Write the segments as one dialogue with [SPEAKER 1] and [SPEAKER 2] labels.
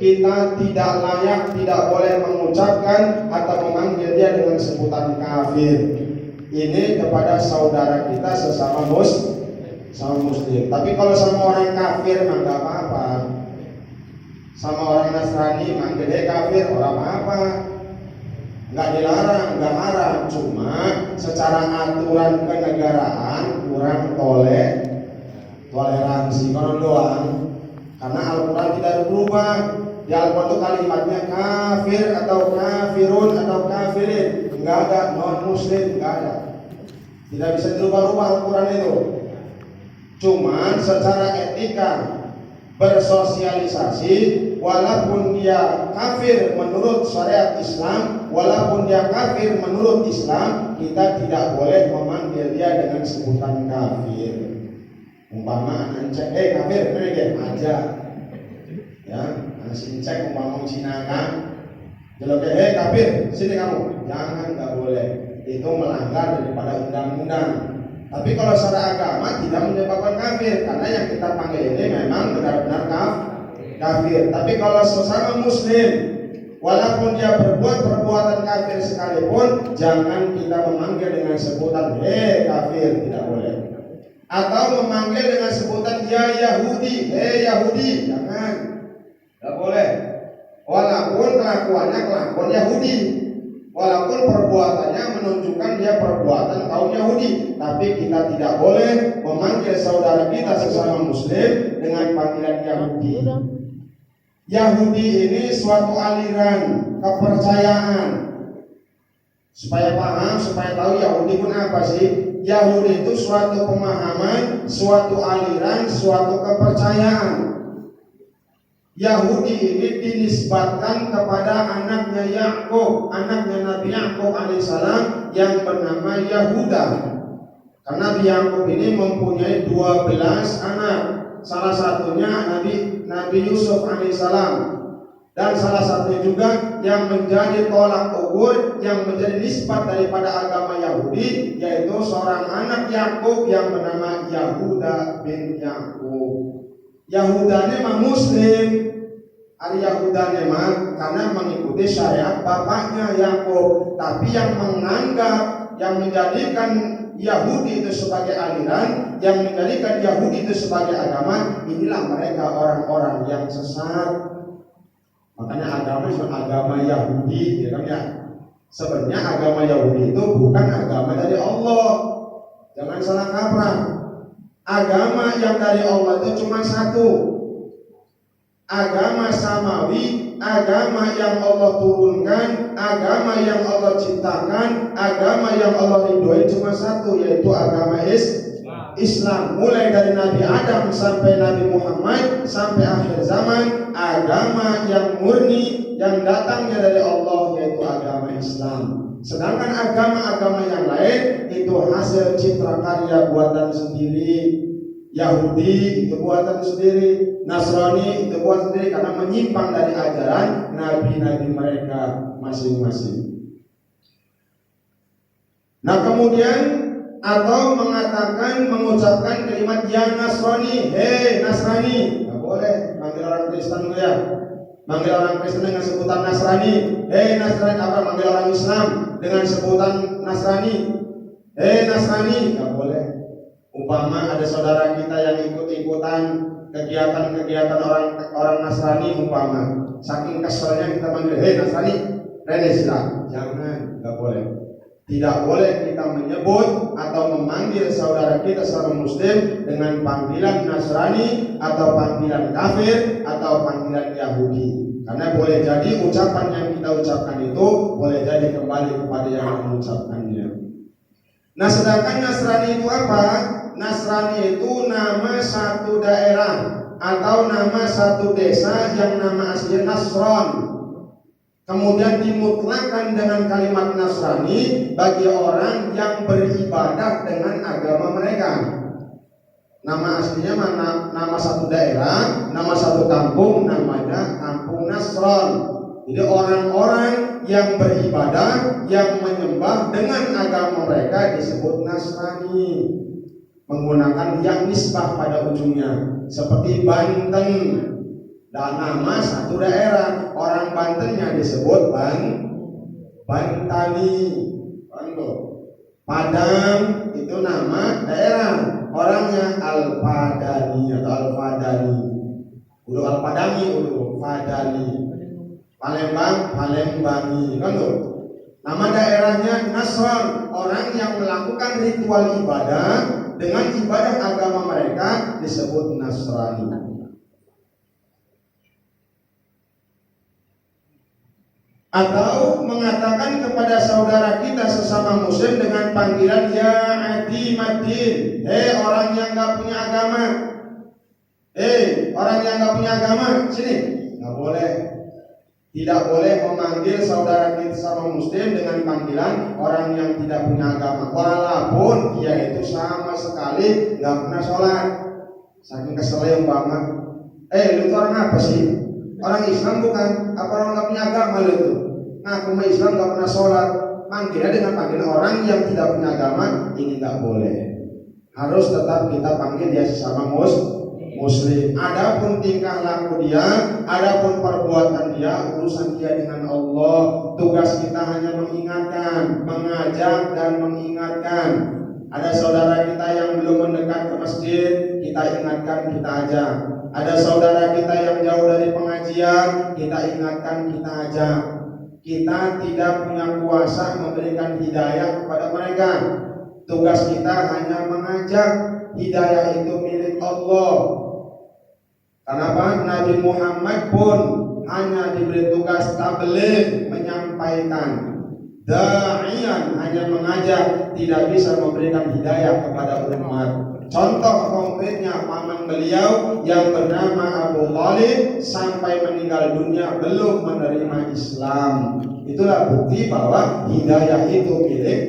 [SPEAKER 1] kita tidak layak, tidak boleh mengucapkan atau memanggil dia dengan sebutan kafir. Ini kepada saudara kita sesama muslim. Tapi kalau sama orang kafir mah nggak apa-apa. Sama orang Nasrani manggil dia kafir, orang apa? Nggak dilarang, nggak haram. Cuma secara aturan kenegaraan kurang toleransi konon doang. Karena Al-Quran tidak berubah. Di Al-Quran itu kalimatnya kafir atau kafirun atau kafirin. Nggak ada non muslim, nggak ada. Tidak bisa dirubah-ubah Al-Quran itu. Cuman secara etika bersosialisasi, walaupun dia kafir menurut syariat Islam, walaupun dia kafir menurut Islam, kita tidak boleh memanggil dia dengan sebutan kafir. Umpama ancek, kafir, mereka aja. Ya, ancek umpama Cina kan, jelok kafir, sini kamu, jangan, nggak boleh. Itu melanggar daripada undang-undang. Tapi kalau secara agama tidak menyebabkan kafir, karena yang kita panggil ini memang benar-benar kafir. Tapi kalau sesama muslim, walaupun dia berbuat perbuatan kafir sekalipun, jangan kita memanggil dengan sebutan kafir, tidak boleh. Atau memanggil dengan sebutan ya Yahudi, Yahudi, jangan, tidak boleh. Walaupun kelakuannya kelakuan Yahudi, walaupun perbuatannya menunjukkan dia perbuatan kaum Yahudi, tapi kita tidak boleh memanggil saudara kita sesama muslim dengan panggilan Yahudi. Yahudi ini suatu aliran kepercayaan. Supaya paham, supaya tahu Yahudi pun apa sih? Yahudi itu suatu pemahaman, suatu aliran, suatu kepercayaan. Yahudi ini dinisbatkan kepada anaknya Yakub, anaknya Nabi Yakub alaihissalam yang bernama Yahuda. Karena Nabi Yakub ini mempunyai 12 anak. Salah satunya Nabi Yusuf alaihissalam. Dan salah satunya juga yang menjadi tolak ukur, yang menjadi nisbat daripada agama Yahudi, yaitu seorang anak Yakub yang bernama Yahuda bin Yakub. Yahuda memang muslim. Yahuda memang karena mengikuti syariat bapaknya Yakub. Tapi yang menganggap, yang menjadikan Yahudi itu sebagai aliran, yang menjadikan Yahudi itu sebagai agama, inilah mereka orang-orang yang sesat. Makanya agama Yahudi, ya kan ya. Sebenarnya agama Yahudi itu bukan agama dari Allah. Jangan salah kaprah. Agama yang dari Allah itu cuma satu. Agama samawi, agama yang Allah turunkan, agama yang Allah ciptakan, agama yang Allah ridhoi cuma satu, yaitu agama Islam. Mulai dari Nabi Adam sampai Nabi Muhammad sampai akhir zaman, agama yang murni yang datangnya dari Allah yaitu agama Islam. Sedangkan agama-agama yang lain itu hasil cipta karya buatan sendiri. Yahudi itu buatan sendiri, Nasrani itu buatan sendiri, karena menyimpang dari ajaran nabi-nabi mereka masing-masing. Nah kemudian atau mengucapkan kalimat ya Nasrani, Nasrani, nggak boleh. Manggil orang Kristen ya, manggil orang Kristen dengan sebutan Nasrani, Nasrani, apa manggil orang Islam dengan sebutan Nasrani, Nasrani, nggak boleh. Umpama ada saudara kita yang ikut-ikutan kegiatan-kegiatan orang Nasrani, umpama saking keselnya kita panggil Nasrani, Rene silang, jangan, nggak boleh. Tidak boleh kita menyebut atau memanggil saudara kita seorang muslim dengan panggilan Nasrani atau panggilan kafir atau panggilan Yahudi. Karena boleh jadi ucapan yang kita ucapkan itu boleh jadi kembali kepada yang mengucapkannya. Nah sedangkan Nasrani itu apa? Nasrani itu nama satu daerah atau nama satu desa yang nama aslinya Nasron. Kemudian dimutlakkan dengan kalimat Nasrani bagi orang yang beribadah dengan agama mereka. Nama aslinya nama satu daerah, nama satu kampung, namanya Kampung Nasron. Jadi orang-orang yang beribadah, yang menyembah dengan agama mereka disebut Nasrani, menggunakan yang nisbah pada ujungnya, seperti Banten. Dan nama satu daerah. Orang Bantennya disebut Bantani. Padang itu nama daerah. Orangnya Al-Padani atau Al-Fadani. Ulu Al-Padani, Ulu Fadani. Palembang, Palembangi, kan tuh. Nama daerahnya Nasron. Orang yang melakukan ritual ibadah dengan ibadah agama mereka disebut Nasrani. Atau mengatakan kepada saudara kita sesama muslim dengan panggilan ya adi madin, orang yang gak punya agama, orang yang gak punya agama, sini, gak boleh. Tidak boleh memanggil saudara kita sesama muslim dengan panggilan orang yang tidak punya agama, walaupun dia itu sama sekali gak pernah sholat. Saking keselnya banget. Lu itu orang apa sih? Orang Islam bukan? Apa orang gak punya agama lu itu? Ngaku Islam gak pernah sholat, manggilnya dengan panggilan orang yang tidak punya agama, ini gak boleh. Harus tetap kita panggil dia sesama muslim. Adapun tingkah laku dia, adapun perbuatan dia, urusan dia dengan Allah. Tugas kita hanya mengingatkan, mengajak dan mengingatkan. Ada saudara kita yang belum mendekat ke masjid, kita ingatkan, kita ajak. Ada saudara kita yang jauh dari pengajian, kita ingatkan, kita ajak. Kita tidak punya kuasa memberikan hidayah kepada mereka. Tugas kita hanya mengajak. Hidayah itu milik Allah. Kenapa? Nabi Muhammad pun hanya diberi tugas tabligh, menyampaikan. Da'iyan, hanya mengajak, tidak bisa memberikan hidayah kepada umat. Contoh konkretnya paman beliau yang bernama Abu Thalib sampai meninggal dunia belum menerima Islam. Itulah bukti bahwa hidayah itu milik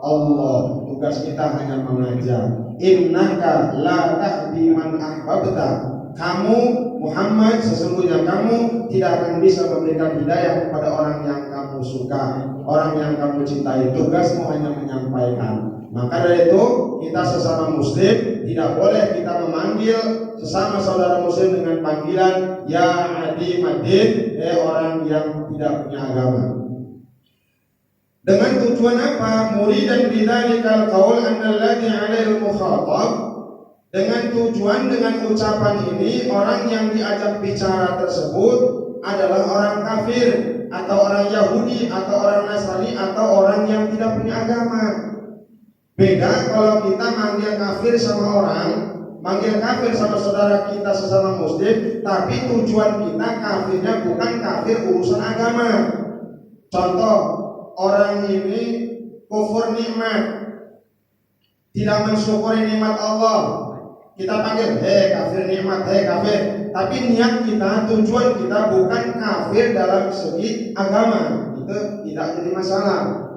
[SPEAKER 1] Allah. Tugas kita hanya mengajak. Innaka la tahdi man ahbabta. Kamu Muhammad, sesungguhnya kamu tidak akan bisa memberikan hidayah kepada orang yang kamu suka, orang yang kamu cintai. Tugasmu hanya menyampaikan. Maka dari itu kita sesama muslim tidak boleh kita memanggil sesama saudara muslim dengan panggilan ya adi madin, orang yang tidak punya agama. Dengan tujuan apa? Muridan bidzalikal qaul annalladzi 'alail mukhatab. Dengan tujuan, dengan ucapan ini, orang yang diajak bicara tersebut adalah orang kafir, atau orang Yahudi, atau orang Nasrani, atau orang yang tidak punya agama. Beda kalau kita manggil kafir sama orang, manggil kafir sama saudara kita sesama muslim, tapi tujuan kita kafirnya bukan kafir urusan agama. Contoh, orang ini kufur nikmat, tidak mensyukuri nikmat Allah. Kita panggil, kafir nikmat, kafir. Tapi niat kita, tujuan kita bukan kafir dalam segi agama. Itu tidak jadi masalah.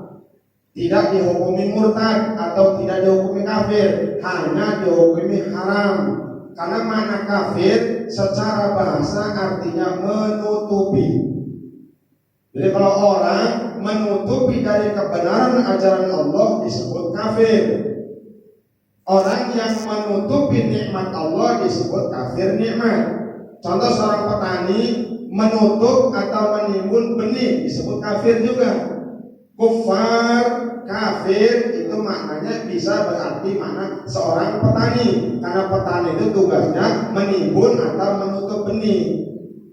[SPEAKER 1] Tidak dihukumi murtad atau tidak dihukumi kafir, hanya dihukumi haram. Karena makna kafir secara bahasa artinya menutupi. Jadi kalau orang menutupi dari kebenaran ajaran Allah disebut kafir. Orang yang menutupi nikmat Allah disebut kafir nikmat. Contoh seorang petani menutup atau menimbun benih disebut kafir juga. Kufar, kafir itu maknanya bisa berarti makna seorang petani. Karena petani itu tugasnya menimbun atau menutup benih.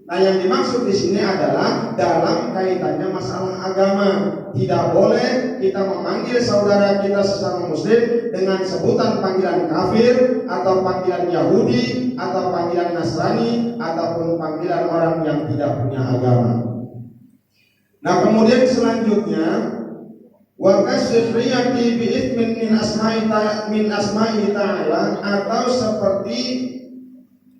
[SPEAKER 1] Nah, yang dimaksud di sini adalah dalam kaitannya masalah agama. Tidak boleh kita memanggil saudara kita sesama muslim dengan sebutan panggilan kafir, atau panggilan Yahudi, atau panggilan Nasrani, ataupun panggilan orang yang tidak punya agama. Nah, kemudian selanjutnya wa kasriyati bi itsmin min asma'i ta'ala, atau seperti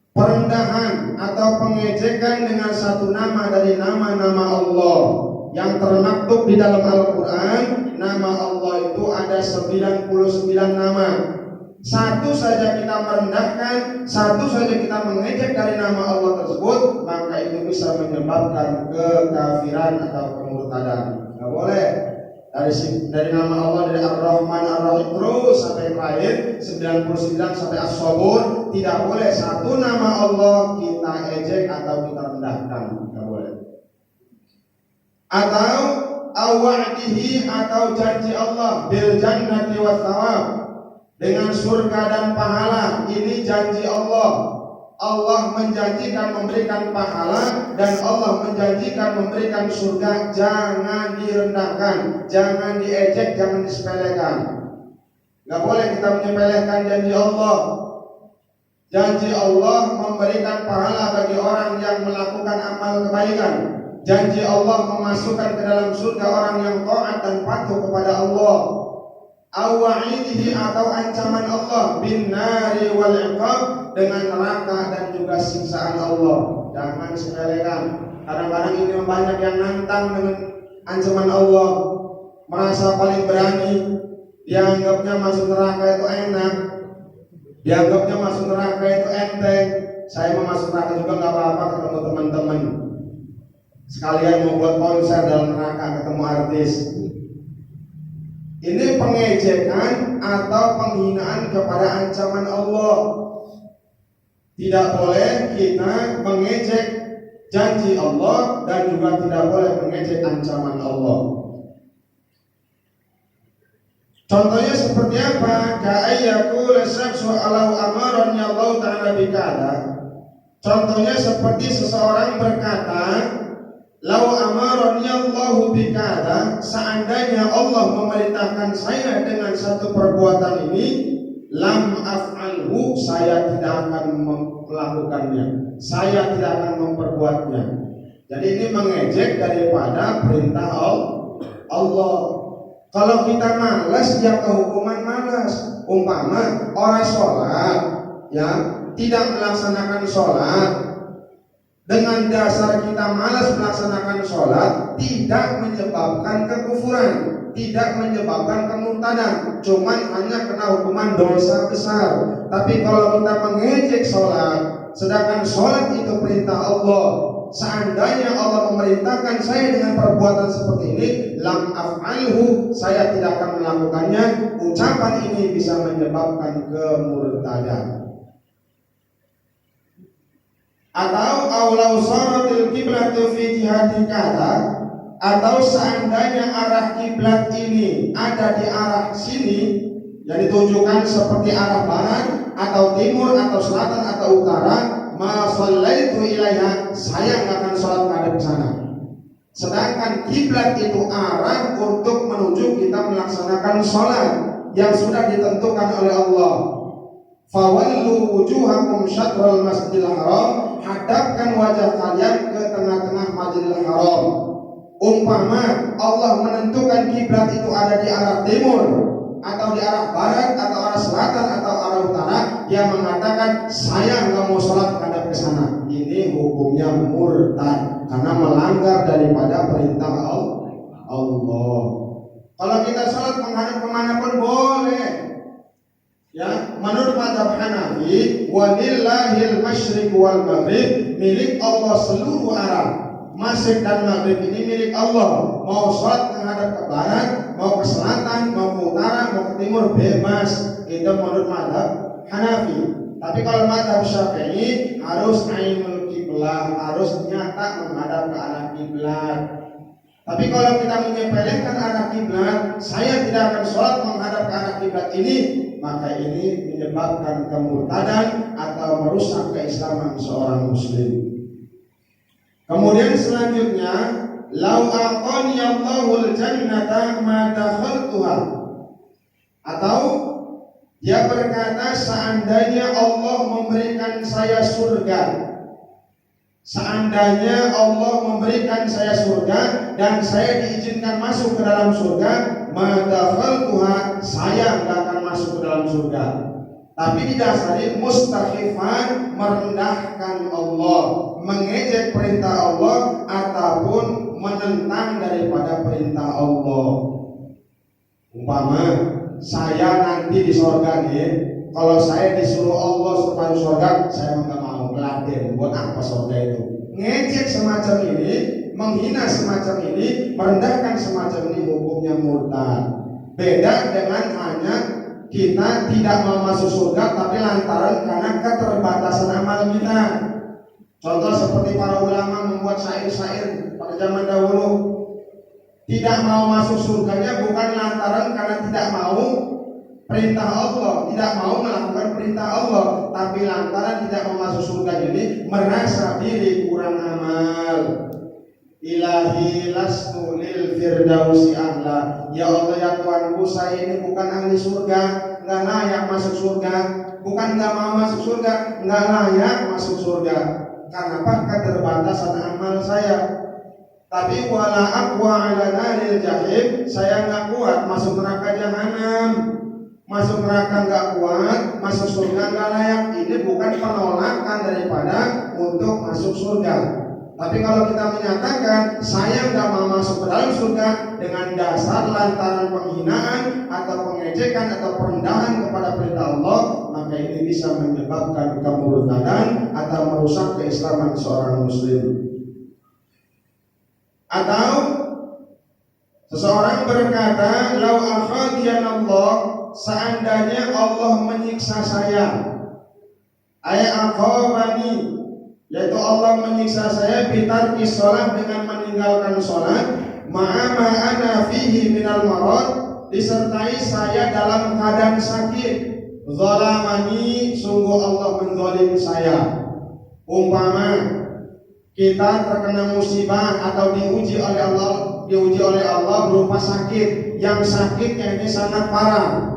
[SPEAKER 1] perendahan atau pengejekan dengan satu nama dari nama-nama Allah yang termaktub di dalam Al-Quran. Nama Allah itu ada 99 nama. Satu saja kita merendahkan, satu saja kita mengejek dari nama Allah tersebut, maka itu bisa menyebabkan kekafiran atau kemurtadan. Nggak boleh. dari nama Allah, dari Ar-Rahman Ar-Rahim terus sampai terakhir 99 sampai As-Sabur. Tidak boleh satu nama Allah kita ejek atau kita rendahkan, tidak boleh. Atau awa'dihi, atau janji Allah bil jannati was thawab, dengan surga dan pahala. Ini janji Allah. Allah menjanjikan memberikan pahala dan Allah menjanjikan memberikan surga. Jangan direndahkan, jangan diejek, jangan disepelekan. Gak boleh kita menyepelekan janji Allah. Janji Allah memberikan pahala bagi orang yang melakukan amal kebaikan. Janji Allah memasukkan ke dalam surga orang yang taat dan patuh kepada Allah. Awa'idihi, atau ancaman Allah bin nari wal iqab, dengan neraka dan juga siksaan Allah. Jangan sepelekan. Kadang-kadang ini banyak yang nantang dengan ancaman Allah, merasa paling berani, dianggapnya masuk neraka itu enak, dianggapnya masuk neraka itu enteng. Saya mau masuk neraka juga nggak apa-apa ketemu teman-teman, sekalian mau buat konser dalam neraka, ketemu artis. Ini pengejekan atau penghinaan kepada ancaman Allah. Tidak boleh kita mengejek janji Allah dan juga tidak boleh mengejek ancaman Allah. Contohnya seperti apa? Ka'ayyakul syaksu alau amaron ya Allah ta'ala bikada. Contohnya seperti seseorang berkata, lau amaroni Allahu bikada, seandainya Allah memerintahkan saya dengan satu perbuatan ini, lam af'alhu, saya tidak akan melakukannya, saya tidak akan memperbuatnya. Jadi ini mengejek daripada perintah Allah. Kalau kita malas, ya kehukuman malas. Umpama orang sholat, ya tidak melaksanakan sholat, dengan dasar kita malas melaksanakan sholat, tidak menyebabkan kekufuran, tidak menyebabkan kemurtadan, cuman hanya kena hukuman dosa besar. Tapi kalau kita mengejek sholat, sedangkan sholat itu perintah Allah, seandainya Allah memerintahkan saya dengan perbuatan seperti ini, lam af'alhu, saya tidak akan melakukannya. Ucapan ini bisa menyebabkan kemurtadan. Atau aulau saratil qiblatu fi jihati kada, atau seandainya arah kiblat ini ada di arah sini, yang ditunjukkan seperti arah barat atau timur atau selatan atau utara, ma shallaitu ilaiha, saya nggak akan sholat menghadap ke sana. Sedangkan kiblat itu arah untuk menuju kita melaksanakan sholat yang sudah ditentukan oleh Allah. Fawallu wujuhakum syatral masjidil haram, hadapkan wajah kalian ke tengah-tengah Masjidil Haram. Umpama Allah menentukan kiblat itu ada di arah timur atau di arah barat atau arah selatan atau arah utara, dia mengatakan saya nggak mau sholat menghadap ke sana. Ini hukumnya murtad karena melanggar daripada perintah Allah. Kalau kita sholat menghadap kemana pun boleh. Ya, menurut mazhab Hanafi, walillahil masyriq wal maghrib, milik Allah seluruh arah. Masyriq dan maghrib ini milik Allah. Mau sholat menghadap ke barat, mau ke selatan, mau ke utara, mau ke timur, bebas. Itu menurut mazhab Hanafi. Tapi kalau mazhab Syafi'i harus ainul kiblat, harus nyata menghadap ke arah kiblat. Tapi kalau kita menyepelekan arah kiblat, saya tidak akan sholat menghadap ke arah kiblat ini, maka ini menyebabkan kemurtadan atau merusak keislaman seorang muslim. Kemudian selanjutnya, lau aqani Allahul jannata ma dakhaltuha, atau dia berkata seandainya Allah memberikan saya surga, seandainya Allah memberikan saya surga dan saya diizinkan masuk ke dalam surga, madakhaltuha, saya nggak akan masuk ke dalam surga. Tapi didasari mustahifan, merendahkan Allah, mengejek perintah Allah ataupun menentang daripada perintah Allah. Umpama saya nanti di surga nih, kalau saya disuruh Allah supaya surga, saya nggak mau, ngeladen. Buat apa surga itu? Ngejek semacam ini menghina semacam ini, merendahkan semacam ini hukumnya murtad. Beda dengan hanya kita tidak mau masuk surga tapi lantaran karena keterbatasan amal kita. Contoh seperti para ulama membuat syair-syair pada zaman dahulu. Tidak mau masuk surganya bukan lantaran karena tidak mau perintah Allah, tidak mau melakukan perintah Allah, tapi lantaran tidak mau masuk surga ini merasa diri kurang amal. Ilahi lastu lil firdausi ahla. Ya Allah ya Tuhanku, saya ini bukan ahli surga, enggak layak masuk surga. Bukan enggak mau masuk surga, enggak layak masuk surga. Kenapa? Keterbatasan amal saya. Tapi wala aqwa ala naril jahim, saya enggak kuat masuk neraka jahanam. Masuk neraka enggak kuat, masuk surga enggak layak. Ini bukan penolakan daripada untuk masuk surga. Tapi kalau kita menyatakan saya enggak mau masuk ke dalam surga dengan dasar lantaran penghinaan atau pengejekan atau perendahan kepada perintah Allah, maka ini bisa menyebabkan kemurtadan atau merusak keislaman seorang muslim. Atau seseorang berkata, "Lau akhadiyanallah," seandainya Allah menyiksa saya. Ay aqabani, yaitu Allah menyiksa saya bitarki sholat, dengan meninggalkan sholat, ma'ama ana fihi minal marad, disertai saya dalam keadaan sakit. Zalamani, sungguh Allah menzalimi saya. Umpama kita terkena musibah atau diuji oleh Allah berupa sakit, yang sakitnya ini sangat parah.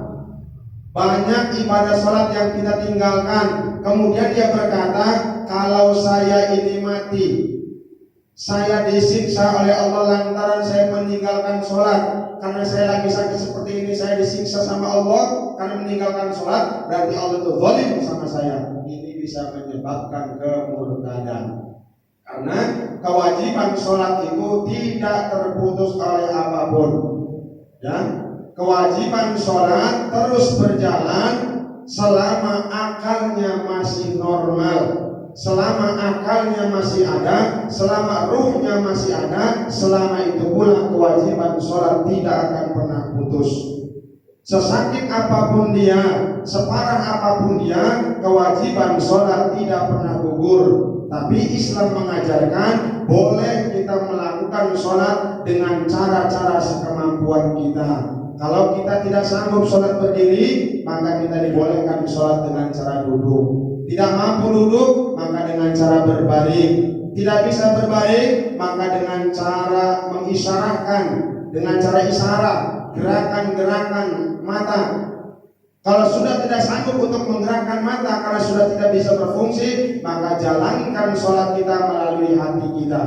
[SPEAKER 1] Banyak ibadah sholat yang kita tinggalkan. Kemudian dia berkata, kalau saya ini mati, saya disiksa oleh Allah lantaran saya meninggalkan sholat. Karena saya lagi sakit seperti ini, saya disiksa sama Allah karena meninggalkan sholat. Berarti Allah itu zalim sama saya. Ini bisa menyebabkan kemurtadan. Karena kewajiban sholat itu tidak terputus oleh apapun. Ya, kewajiban sholat terus berjalan selama akalnya masih normal, selama akalnya masih ada, selama ruhnya masih ada, selama itu pula kewajiban sholat tidak akan pernah putus. Sesakit apapun dia, separah apapun dia, kewajiban sholat tidak pernah gugur. Tapi Islam mengajarkan boleh kita melakukan sholat dengan cara-cara sekemampuan kita. Kalau kita tidak sanggup sholat berdiri, maka kita dibolehkan sholat dengan cara duduk. Tidak mampu duduk, maka dengan cara berbaring. Tidak bisa berbaring, maka dengan cara mengisyarahkan, dengan cara isyarat, gerakan-gerakan mata. Kalau sudah tidak sanggup untuk menggerakkan mata, karena sudah tidak bisa berfungsi, maka jalankan sholat kita melalui hati kita.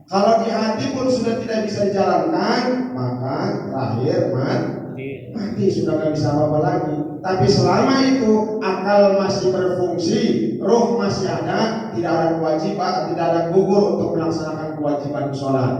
[SPEAKER 1] Kalau di hati pun sudah tidak bisa dijalankan, maka terakhir mati, sudah tidak bisa apa-apa lagi. Tapi selama itu akal masih berfungsi, roh masih ada, tidak ada kewajiban, tidak ada gugur untuk melaksanakan kewajiban sholat.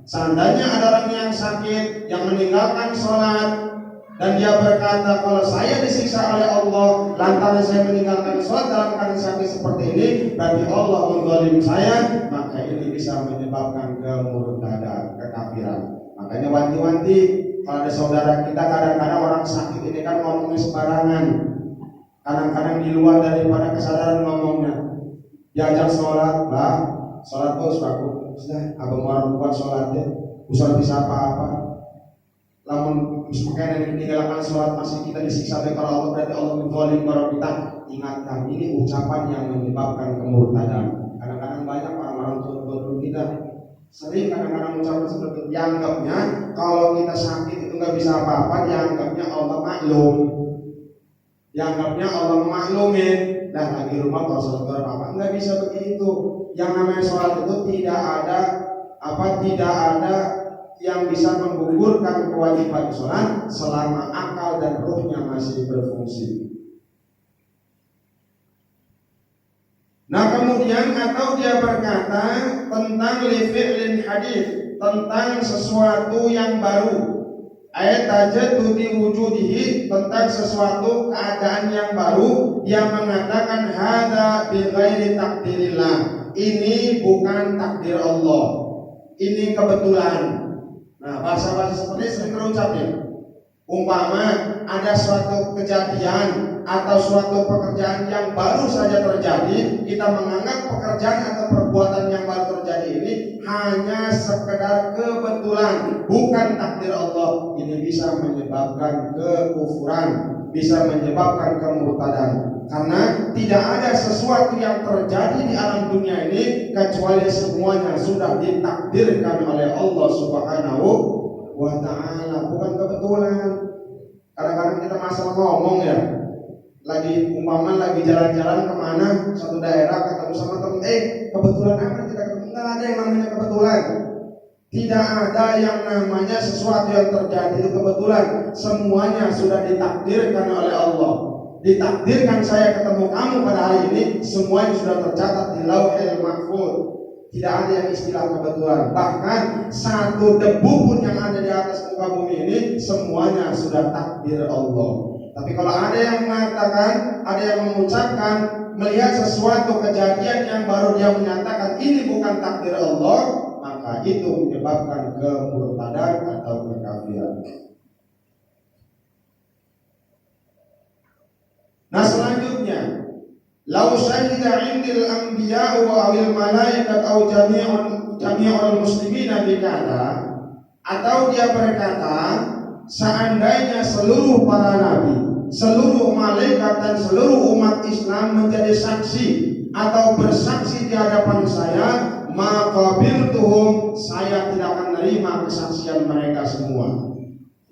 [SPEAKER 1] Seandainya ada orang yang sakit, yang meninggalkan sholat, dan dia berkata, kalau saya disiksa oleh Allah lantaran saya meninggalkan sholat dalam keadaan sakit seperti ini, berarti Allah menzalimi saya, maka ini bisa menyebabkan kemurtadan, kekafiran. Makanya wanti-wanti, kalau ada saudara kita kadang-kadang orang sakit ini kan ngomongnya sembarangan, kadang-kadang di luar daripada kesadaran ngomongnya. Diajak sholat, bah, sholat bos aku, sudah abang orang buat sholatnya, usah bisa apa-apa. Namun makanya dari meninggalkan sholat masih kita disiksa oleh Allah, berarti Allah menzalim para kita. Ingatkan, ini ucapan yang menyebabkan kemurtadan. Kadang-kadang banyak orang-orang tua kita sering kadang-kadang ucapan seperti itu, dianggapnya kalau kita sakit itu nggak bisa apa-apa, dianggapnya Allah maklum, dianggapnya Allah maklumin. Dan lagi rumah kalau sholat apa-apa nggak bisa begitu. Yang namanya sholat itu tidak ada yang bisa menggugurkan kewajiban sholat selama akal dan ruhnya masih berfungsi. Nah kemudian atau dia berkata tentang lifi'lin hadis, tentang sesuatu yang baru, ayat tajaddu di wujudihi, tentang sesuatu keadaan yang baru. Dia mengatakan hadza bi ghairi takdirillah, ini bukan takdir Allah. ini kebetulan. Nah, bahasa-bahasa seperti ini sering terucap nih. Umpama ada suatu kejadian atau suatu pekerjaan yang baru saja terjadi, kita menganggap pekerjaan atau perbuatan yang baru terjadi ini hanya sekedar kebetulan, bukan takdir Allah. Ini bisa menyebabkan kekufuran, bisa menyebabkan kemurtadan. Karena tidak ada sesuatu yang terjadi di alam dunia ini kecuali semuanya sudah ditakdirkan oleh Allah Subhanahu wa ta'ala, bukan kebetulan. Kadang-kadang kita masalah ngomong ya, lagi umpama lagi jalan-jalan kemana satu daerah ketemu sama temen, kebetulan amat kita ketemu. Nggak ada yang namanya kebetulan. Tidak ada yang namanya sesuatu yang terjadi itu kebetulan. Semuanya sudah ditakdirkan oleh Allah. Ditakdirkan saya ketemu kamu pada hari ini, semuanya sudah tercatat di Lauhil Mahfuz. Tidak ada yang istilah kebetulan. Bahkan satu debu pun yang ada di atas muka bumi ini semuanya sudah takdir Allah. Tapi kalau ada yang mengatakan, ada yang mengucapkan, melihat sesuatu kejadian yang baru dia menyatakan ini bukan takdir Allah, maka itu menyebabkan kemurtadan atau kekafiran. Nah, selanjutnya, lau syahida 'indil anbiya wa awil malaikat au jami'ul muslimina bikata, atau dia berkata seandainya seluruh para nabi, seluruh malaikat dan seluruh umat Islam menjadi saksi atau bersaksi di hadapan saya, maka biltuhum, saya tidak akan menerima kesaksian mereka semua.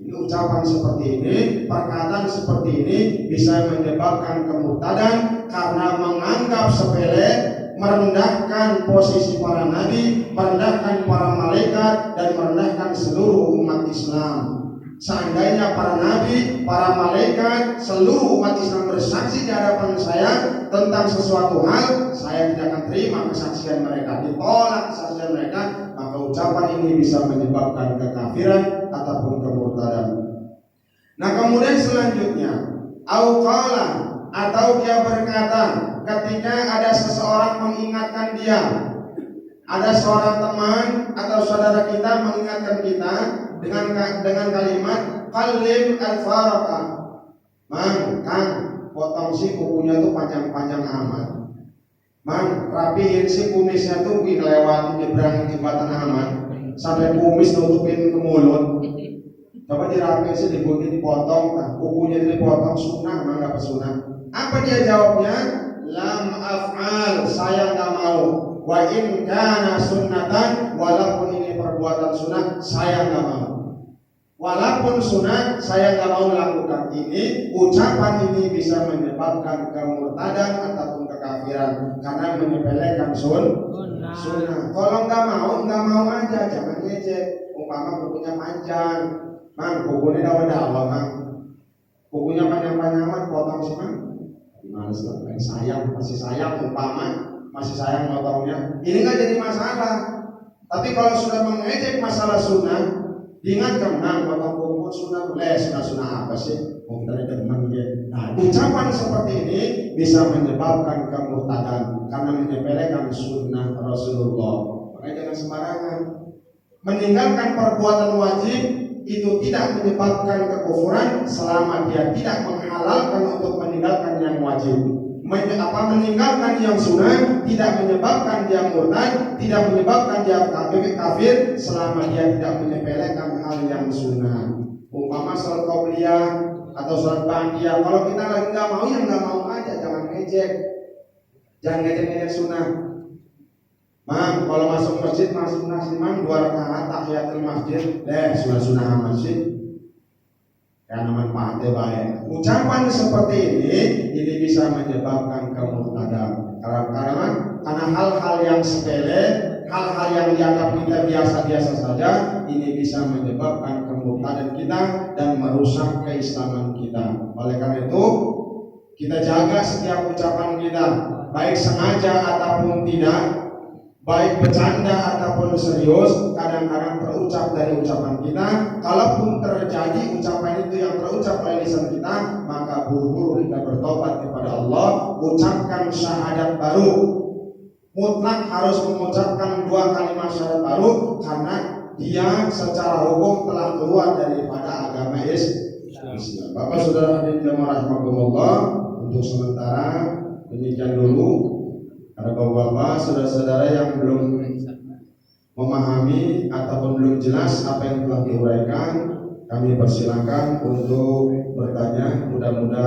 [SPEAKER 1] Ini ucapan seperti ini, perkataan seperti ini bisa menyebabkan kemurtadan karena menganggap sepele, merendahkan posisi para nabi, merendahkan para malaikat, dan merendahkan seluruh umat Islam. Seandainya para nabi, para malaikat, seluruh umat Islam bersaksi di hadapan saya tentang sesuatu hal, saya tidak akan terima kesaksian mereka, ditolak kesaksian mereka, maka ucapan ini bisa menyebabkan kekafiran ataupun kemurtadan. Nah, kemudian selanjutnya, auqala, atau dia berkata ketika ada seseorang mengingatkan dia, ada seorang teman atau saudara kita mengingatkan kita dengan kalimat qalim al-faraka, Mang, Kang, potong si kukunya tuh panjang-panjang amat. Mang, rapihin si kumisnya tuh ngelewatin nyebrangin jembatan amat sampai kumis nutupin ke mulut. Coba dirapihin sih, dipotong, nah, kukunya dipotong, sunnah, mang nggak sunnah. Apa dia jawabnya? Lam af'al, saya nggak mau. Wa in kana sunnatan, walaupun ini perbuatan sunnah, saya nggak mau. Walaupun sunnah, saya nggak mau melakukan ini. Ucapan ini bisa menyebabkan kemurtadan ataupun kekafiran karena menyepelekan sunnah. Kalau nggak mau aja, jangan ngejek. Umpama kukunya panjang, Mang, kukunya dawa-dawa, Mang. Kukunya panjang-panjang amat, potong sih, Mang. Males lah, sayang, masih sayang umpama, masih sayang motongnya. Ini nggak jadi masalah. Tapi kalau sudah mengejek masalah sunnah, diingatkan, Mang, potong kuku sunnah, sunnah apa sih? Mau kita demen ya. Nah, ucapan seperti ini bisa menyebabkan kemurtadan karena menyepelekan sunnah Rasulullah. Makanya jangan sembarangan. Meninggalkan perbuatan wajib itu tidak menyebabkan kekufuran selama dia tidak menghalalkan untuk meninggalkan yang wajib. Meninggalkan yang sunnah tidak menyebabkan dia murtad, tidak menyebabkan dia kafir selama dia tidak menyepelekan hal yang sunnah. Umpama salat qabliyah atau salat ba'diyah, kalau kita lagi nggak mau, yang nggak mau aja, jangan ngejek, jangan ngejek sunnah. Mang, kalau masuk masjid Mang 2 rakaat tahiyatul masjid, sunnah masjid. Karena manfaatnya baik. Ucapan seperti ini bisa menyebabkan kemurtadan. Karena hal-hal yang sepele, hal-hal yang dianggap kita biasa-biasa saja, ini bisa menyebabkan kemurtadan kita dan merusak keislaman kita. Oleh karena itu, kita jaga setiap ucapan kita, baik sengaja ataupun tidak, baik bercanda ataupun serius, kadang-kadang terucap dari ucapan kita. Kalaupun terjadi ucapan itu yang terucap oleh lisan kita, maka buru-buru kita bertobat kepada Allah, ucapkan syahadat baru. mutlak harus mengucapkan dua kalimat syahadat baru karena dia secara hukum telah keluar daripada agama Islam. Bapak saudara hadirin jamaah rahimakumullah, untuk sementara demikian dulu. Ada bapak-bapak, saudara-saudara yang belum memahami ataupun belum jelas apa yang telah diuraikan, kami persilakan untuk bertanya. Mudah-mudahan